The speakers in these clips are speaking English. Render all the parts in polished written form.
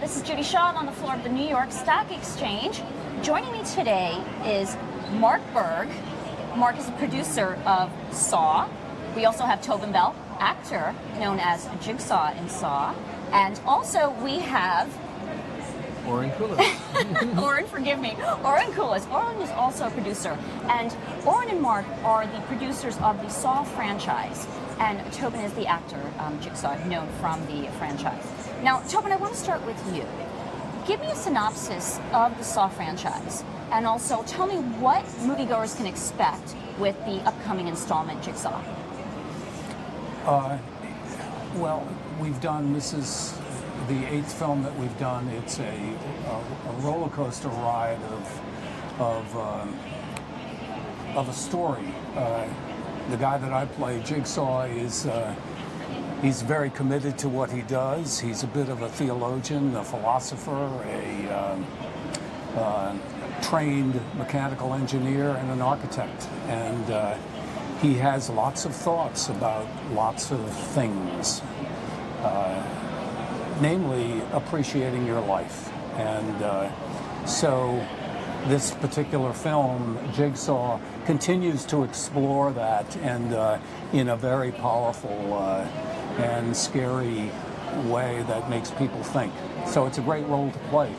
This is Judy Shaw. I'm on the floor of the New York Stock Exchange. Joining me today is Mark Burg. Mark is a producer of Saw. We also have Tobin, actor known as Jigsaw in Saw. And also we have Oren Koules. Oren, forgive me. Oren Koules. Oren is also a producer. And Oren and Mark are the producers of the Saw franchise. And Tobin is the actor, Jigsaw, known from the franchise. Now, Tobin, I want to start with you. Give me a synopsis of the Saw franchise. And also tell me what moviegoers can expect with the upcoming installment, Jigsaw. Well, this is the 8th film that we've done. It's a roller coaster ride of a story. The guy that I play, Jigsaw, is he's very committed to what he does. He's a bit of a theologian, a philosopher, a trained mechanical engineer, and an architect. And he has lots of thoughts about lots of things. Namely appreciating your life. And so this particular film, Jigsaw, continues to explore that, and in a very powerful and scary way that makes people think. So it's a great role to play.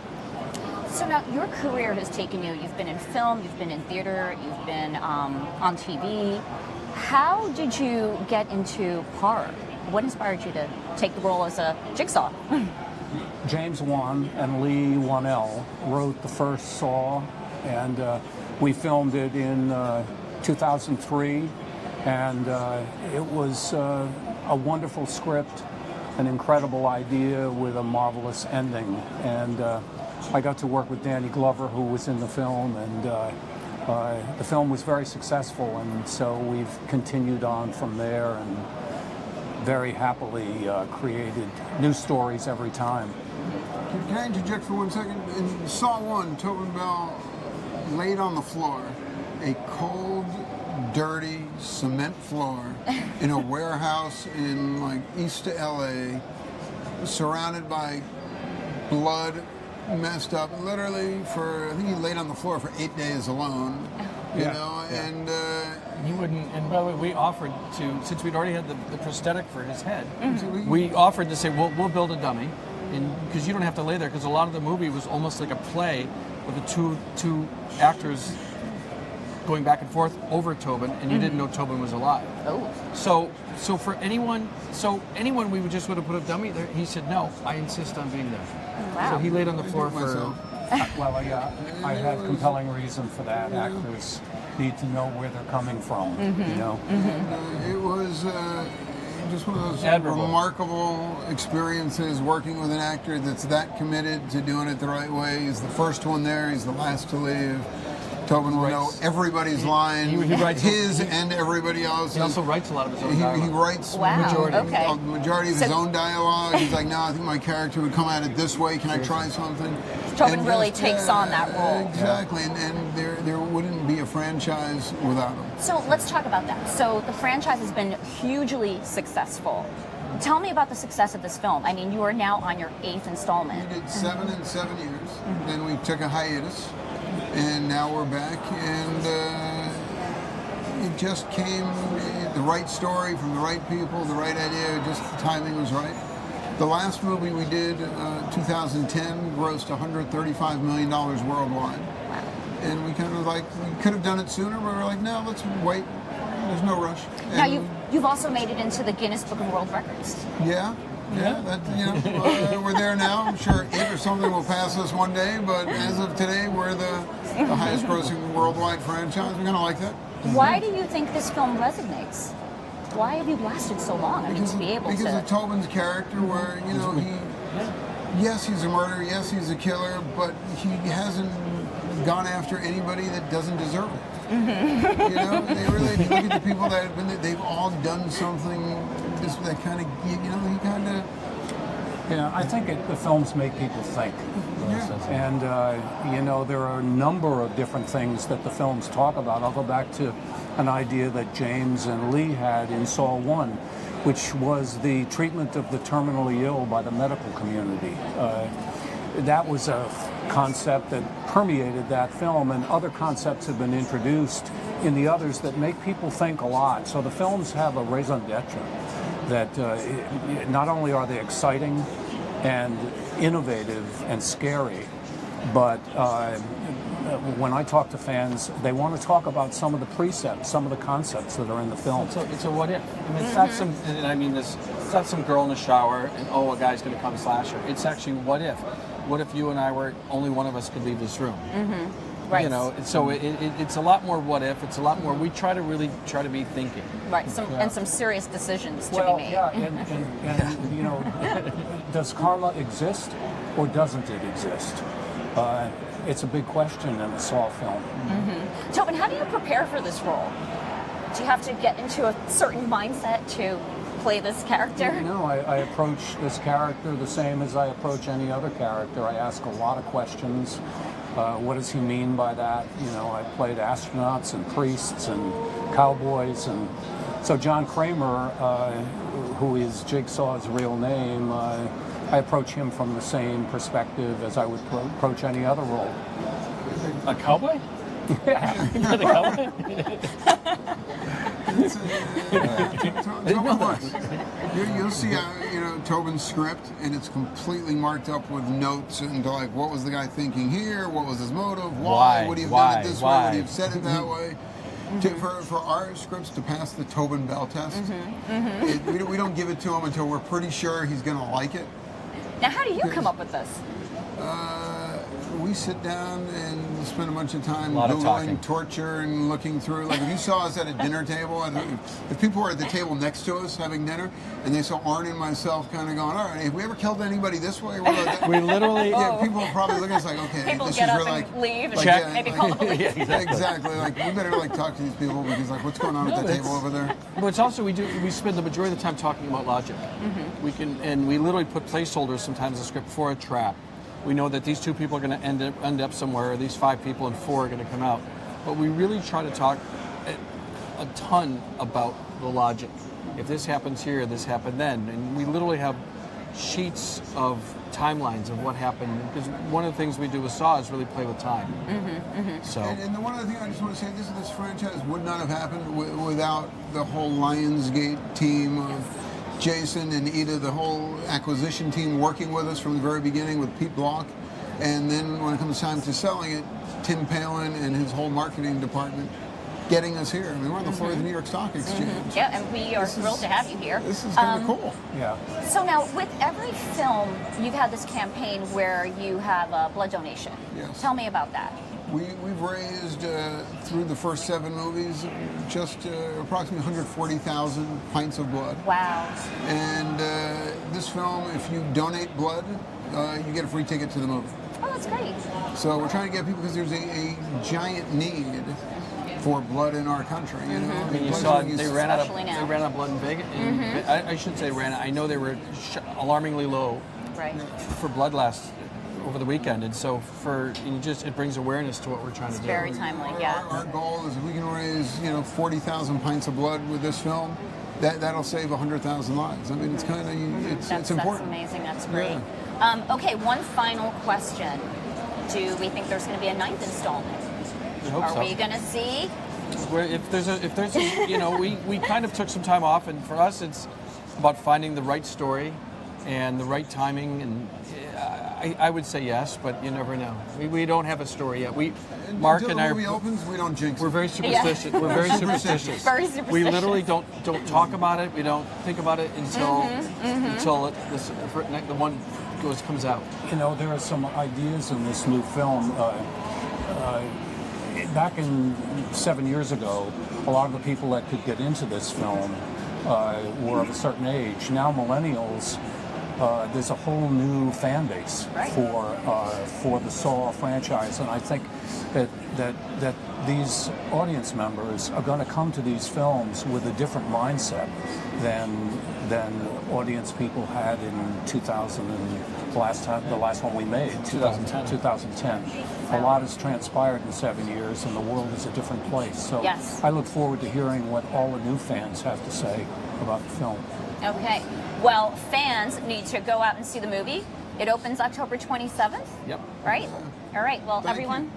So now your career has taken you, you've been in film, you've been in theater, you've been on TV. How did you get into horror? What inspired you to take the role as a Jigsaw? James Wan and Lee Wanell wrote the first Saw, and we filmed it in 2003, and it was a wonderful script, an incredible idea with a marvelous ending. And I got to work with Danny Glover, who was in the film, and the film was very successful, and so we've continued on from there and very happily created new stories every time. Can I interject for 1 second? In Saw 1, Tobin Bell laid on the floor, a cold, dirty cement floor in a warehouse in like east LA, surrounded by blood, messed up, literally for, I think he laid on the floor for 8 days alone. You know, and He wouldn't, and by the way, we offered to, since we'd already had the prosthetic for his head, Mm-hmm. we offered to say, we'll build a dummy, because you don't have to lay there, because a lot of the movie was almost like a play with the two actors going back and forth over Tobin, and you didn't know Tobin was alive. Oh. So for anyone we would just would have put a dummy there. He said, no, I insist on being there. Wow. So he laid on the floor for... Well, yeah, I have compelling reason for that. Actors need to know where they're coming from, you know? it was just one of those Admirable. remarkable experiences working with an actor that's that committed to doing it the right way. He's the first one there, he's the last to leave. Tobin will know everybody's line, he writes his and everybody else's. He also writes a lot of his own He dialogue. writes Wow, majority of his own dialogue. He's like, no, I think my character would come at it this way. Can I try something? Tobin And really just, takes on that role. Exactly, and there wouldn't be a franchise without him. So let's talk about that. So the franchise has been hugely successful. Tell me about the success of this film. I mean, you are now on your 8th installment. We did 7 in 7 years. Then we took a hiatus, and now we're back. And it just came the right story from the right people, the right idea. Just the timing was right. The last movie we did, 2010, grossed $135 million worldwide. And we kind of we could have done it sooner, but we were like, no, let's wait. There's no rush. Now And you've also made it into the Guinness Book of World Records. Yeah, that, we're there now. I'm sure it or something will pass us one day, but as of today, we're the highest grossing worldwide franchise. We kind of like that. Why do you think this film resonates? Why have you lasted so long? I mean, to be able because to... of Tobin's character, where, yes, he's a murderer, yes, he's a killer, but he hasn't gone after anybody that doesn't deserve it. They really, if you look at the people that have been there, they've all done something that kind of, he kind of... Yeah, I think the films make people think. And, there are a number of different things that the films talk about. I'll go back to an idea that James and Lee had in Saw 1, which was the treatment of the terminally ill by the medical community. that was a concept that permeated that film, and other concepts have been introduced in the others that make people think a lot. So the films have a raison d'etre that not only are they exciting and innovative and scary, but when I talk to fans, they want to talk about some of the precepts, some of the concepts that are in the film. It's a what if. I mean, it's not some. And I mean this. It's not some girl in the shower and a guy's going to come slash her. It's actually what if. What if you and I were only one of us could leave this room? Right. You know. So it's a lot more what if. It's a lot more. We try to be thinking. Right. And some serious decisions to Well, be made. yeah, and you know, does karma exist or doesn't it exist? It's a big question in the Saw film. Tobin, how do you prepare for this role? Do you have to get into a certain mindset to play this character? No, I approach this character the same as I approach any other character. I ask a lot of questions. What does he mean by that? You know, I played astronauts and priests and cowboys, and so John Kramer, who is Jigsaw's real name, I approach him from the same perspective as I would approach any other role. A cowboy? Yeah. You're the cowboy? Tobin was. You'll see, Tobin's script, and it's completely marked up with notes and like, what was the guy thinking here? What was his motive? Why? Would he have done it this way? Would he have said it that way? For our scripts to pass the Tobin Bell test, we don't give it to him until we're pretty sure he's going to like it. Now, how do you come up with this? We sit down and spend a bunch of time A lot of Googling talking. torture and looking through. Like if you saw us at a dinner table, and if people were at the table next to us having dinner, and they saw Oren and myself kind of going, all right, have we ever killed anybody this way? What about that? We literally. Yeah, people are probably looking at us like, okay, People this get is up really and like, leave and Check. maybe call the police. exactly. Like we better like talk to these people because like what's going on at the table over there? But it's also we spend the majority of the time talking about logic. We literally put placeholders sometimes in the script for a trap. We know that these 2 people are going to end up somewhere, or these 5 people and 4 are going to come out. But we really try to talk a ton about the logic. If this happens here, this happened then, and we literally have sheets of timelines of what happened. Because one of the things we do with Saw is really play with time. So. And the one other thing I just want to say, this franchise would not have happened without the whole Lionsgate team of Jason and Ida, the whole acquisition team working with us from the very beginning with Pete Block. And then when it comes time to selling it, Tim Palin and his whole marketing department getting us here. I mean, we're on the floor of the New York Stock Exchange. Yeah, and we are thrilled to have you here. This is kind of cool. Yeah. So now, with every film, you've had this campaign where you have a blood donation. Yes. Tell me about that. We've raised, through the first 7 movies, just approximately 140,000 pints of blood. Wow. And this film, if you donate blood, you get a free ticket to the movie. Oh, that's great. So we're trying to get people, because there's a giant need for blood in our country. You know? I mean, you Blood saw is- they ran out Especially now. of blood in Vegas. I shouldn't say ran out. I know they were alarmingly low Right. for blood over the weekend, and so it brings awareness to what we're trying to do. Very timely, yeah. Our goal is if we can raise 40,000 pints of blood with this film, that'll save 100,000 lives. I mean, it's kind of it's important. That's amazing. That's great. Okay, one final question. Do we think there's going to be a 9th installment? I hope Are so. we going to see? If there's we kind of took some time off, and for us it's about finding the right story and the right timing, and I would say yes, but you never know. We don't have a story yet. Mark Until and the I movie opens, we don't jinx we're it. very superstitious. We're very superstitious. Very superstitious. We literally don't talk about it. We don't think about it until the one comes out. You know, there are some ideas in this new film. Back in 7 years ago, a lot of the people that could get into this film were of a certain age. Now millennials, there's a whole new fan base Right. for the Saw franchise, and I think that these audience members are going to come to these films with a different mindset than audience people had in 2000 and the last one we made, 2010. A lot has transpired in 7 years, and the world is a different place. So Yes. I look forward to hearing what all the new fans have to say about the film. Okay. Well, fans need to go out and see the movie. It opens October 27th. Yep. Right. All right. Well, Thank everyone, you.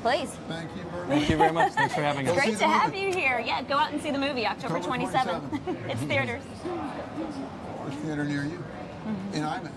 please. Thank you very much. Thank you very much. Thanks for having us. Go see Great the to have movie. you here. Yeah, go out and see the movie October October 27th. 27th. It's theaters. Theater near you in IMAX.